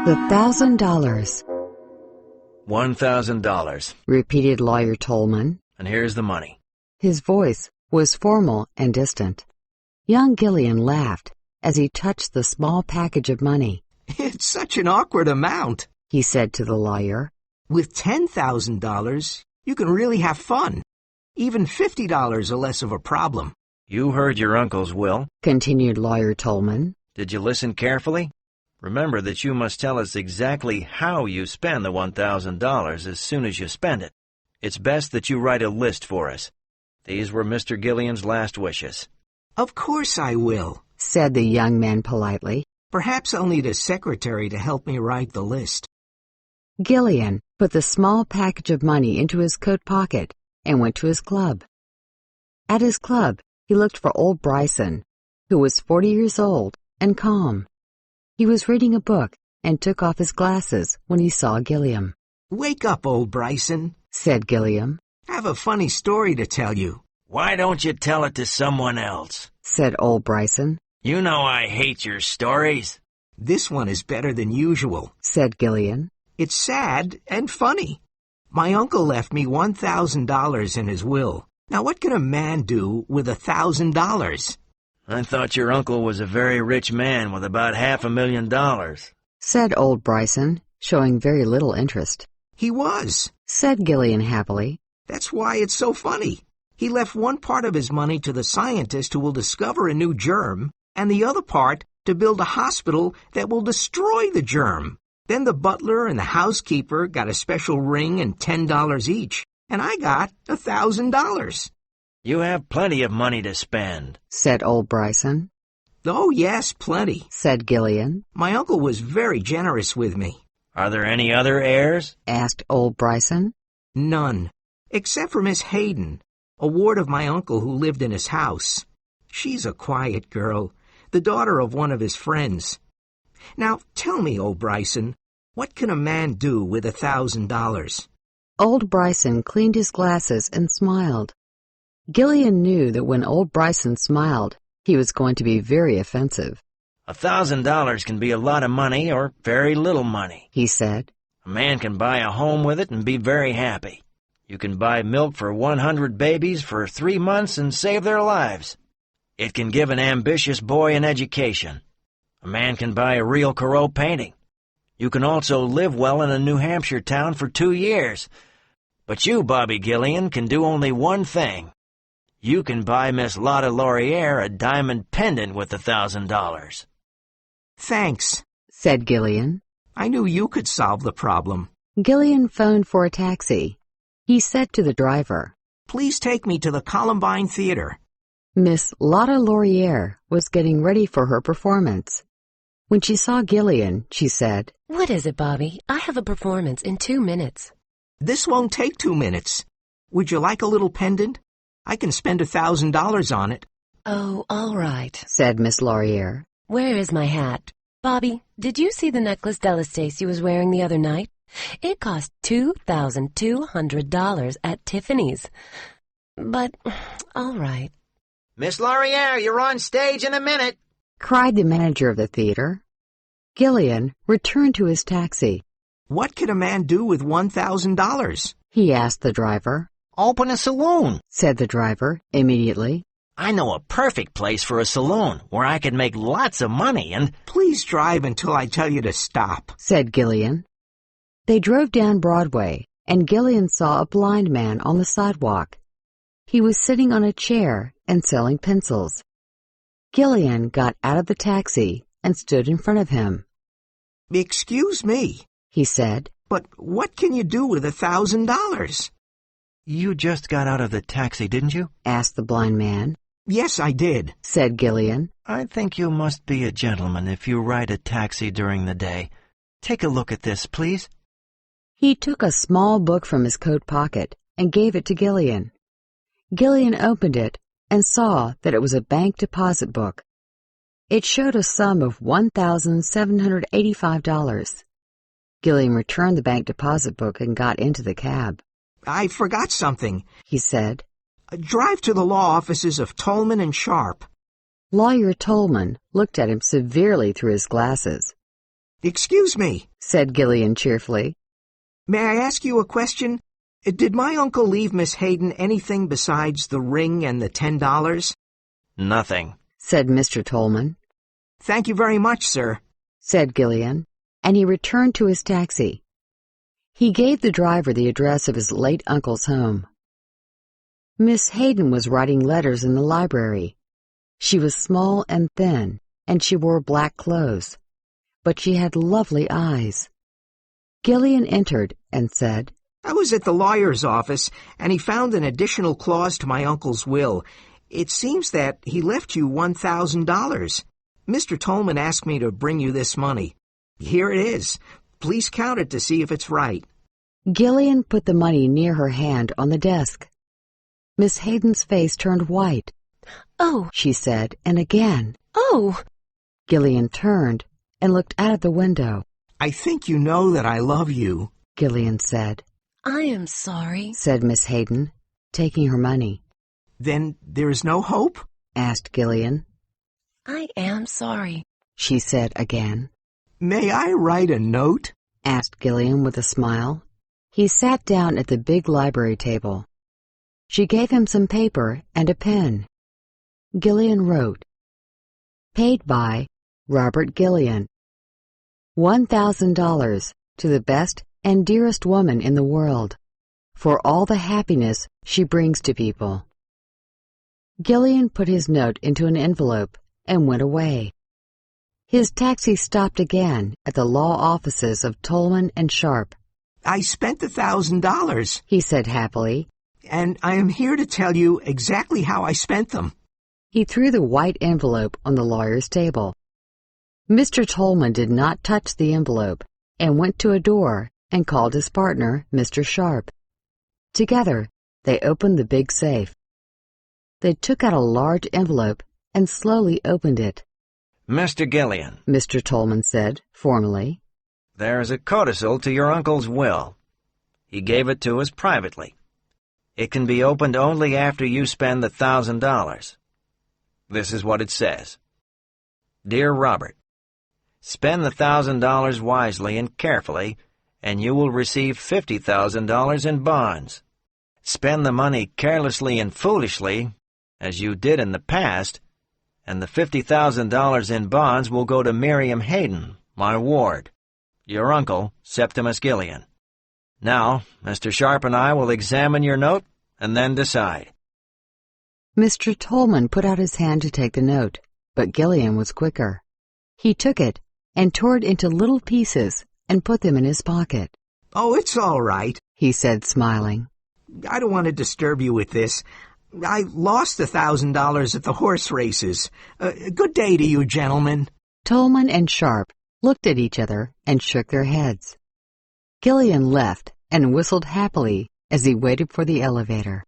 The $1,000, $1,000. repeated Lawyer Tolman. And here's the money. His voice was formal and distant. Young Gillian laughed as he touched the small package of money. It's such an awkward amount, He said to the lawyer. With $10,000, you can really have fun. Even $50 are less of a problem. You heard your uncle's will. Continued Lawyer Tolman. Did you listen carefully? Remember that you must tell us exactly how you spend the $1,000 as soon as you spend it. It's best that you write a list for us. These were Mr. Gillian's last wishes. Of course I will, Said the young man politely. Perhaps I'll need a secretary to help me write the list. Gillian put the small package of money into his coat pocket and went to his club. At his club, he looked for old Bryson, who was 40 years old and calm. He was reading a book and took off his glasses when he saw Gilliam. Wake up, old Bryson, Said Gilliam. I have a funny story to tell you. Why don't you tell it to someone else? Said old Bryson. You know I hate your stories. This one is better than usual. Said Gillian. It's sad and funny. My uncle left me $1,000 in his will. Now what can a man do with $1,000? I thought your uncle was a very rich man with about $500,000. Said old Bryson, showing very little interest. He was. Said Gillian happily. That's why it's so funny. He left one part of his money to the scientist who will discover a new germ, and the other part to build a hospital that will destroy the germ. Then the butler and the housekeeper got a special ring and $10 each, and I got $1,000. You have plenty of money to spend. Said old Bryson. Oh, yes, plenty. Said Gillian. My uncle was very generous with me. Are there any other heirs? Asked old Bryson. None, except for Miss Hayden, a ward of my uncle who lived in his house. She's a quiet girl, the daughter of one of his friends. Now, tell me, old Bryson, what can a man do with $1,000? Old Bryson cleaned his glasses and smiled. Gillian knew that when old Bryson smiled, he was going to be very offensive. $1,000 can be a lot of money or very little money. He said. A man can buy a home with it and be very happy. You can buy milk for 100 babies for 3 months and save their lives. It can give an ambitious boy an education. A man can buy a real Corot painting. You can also live well in a New Hampshire town for 2 years. But you, Bobby Gillian, can do only one thing. You can buy Miss Lotta Laurier a diamond pendant with $1,000. Thanks, Said Gillian. I knew you could solve the problem. Gillian phoned for a taxi. He said to the driver, Please take me to the Columbine Theater. Miss Lotta Laurier was getting ready for her performance. When she saw Gillian, she said, What is it, Bobby? I have a performance in 2 minutes. This won't take 2 minutes. Would you like a little pendant? I can spend $1,000 on it. Oh, all right, said Miss Laurier. Where is my hat? Bobby, did you see the necklace Della Stacy was wearing the other night? It cost $2,200 at Tiffany's. But, all right. Miss Laurier, you're on stage in a minute, cried the manager of the theater. Gillian returned to his taxi. What can a man do with $1,000? He asked the driver. Open a saloon, said the driver immediately. I know a perfect place for a saloon where I could make lots of money and... Please drive until I tell you to stop, said Gillian. They drove down Broadway, and Gillian saw a blind man on the sidewalk. He was sitting on a chair and selling pencils. Gillian got out of the taxi and stood in front of him. Excuse me, he said, but what can you do with $1,000? You just got out of the taxi, didn't you? asked the blind man. Yes, I did, said Gillian. I think you must be a gentleman if you ride a taxi during the day. Take a look at this, please. He took a small book from his coat pocket and gave it to Gillian. Gillian opened it and saw that it was a bank deposit book. It showed a sum of $1,785. Gillian returned the bank deposit book and got into the cab. I forgot something, he said. Drive to the law offices of Tolman and Sharp. Lawyer Tolman looked at him severely through his glasses. Excuse me, said Gillian cheerfully. may I ask you a question? Did my uncle leave Miss Hayden anything besides the ring and the $10? Nothing, said Mr. Tolman. Thank you very much, sir, said Gillian, and he returned to his taxi. He gave the driver the address of his late uncle's home. Miss Hayden was writing letters in the library. She was small and thin, and she wore black clothes, but she had lovely eyes. Gillian entered and said, I was at the lawyer's office, and he found an additional clause to my uncle's will. It seems that he left you $1,000. Mr. Tolman asked me to bring you this money. Here it is. Please count it to see if it's right. Gillian put the money near her hand on the desk. Miss Hayden's face turned white. Oh, She said, and again. oh, Gillian turned and looked out of the window. I think you know that I love you. Gillian said, I am sorry. said Miss Hayden, taking her money. Then there is no hope? Asked Gillian. I am sorry. She said again. May I write a note? Asked Gillian with a smile. He sat down at the big library table. She gave him some paper and a pen. Gillian wrote, Paid by Robert Gillian. $1,000 to the best and dearest woman in the world, for all the happiness she brings to people. Gillian put his note into an envelope and went away. His taxi stopped again at the law offices of Tolman and Sharp. I spent the $1,000, He said happily. and I am here to tell you exactly how I spent them. He threw the white envelope on the lawyer's table. Mr. Tolman did not touch the envelope and went to a door and called his partner, Mr. Sharp. Together, they opened the big safe. They took out a large envelope and slowly opened it. Mr. Gillian, Mr. Tolman said, formally. there's a codicil to your uncle's will. He gave it to us privately. It can be opened only after you spend the $1,000. This is what it says. Dear Robert, spend the $1,000 wisely and carefully, and you will receive $50,000 in bonds. Spend the money carelessly and foolishly, as you did in the past, and the $50,000 in bonds will go to Miriam Hayden, my ward, your uncle, Septimus Gillian. Now, Mr. Sharp and I will examine your note and then decide. Mr. Tolman put out his hand to take the note, but Gillian was quicker. He took it and tore it into little pieces and put them in his pocket. Oh, it's all right. He said, smiling. I don't want to disturb you with this. I lost the $1,000 at the horse races. Good day to you, gentlemen. Tolman and Sharp looked at each other and shook their heads. Gillian left and whistled happily as he waited for the elevator.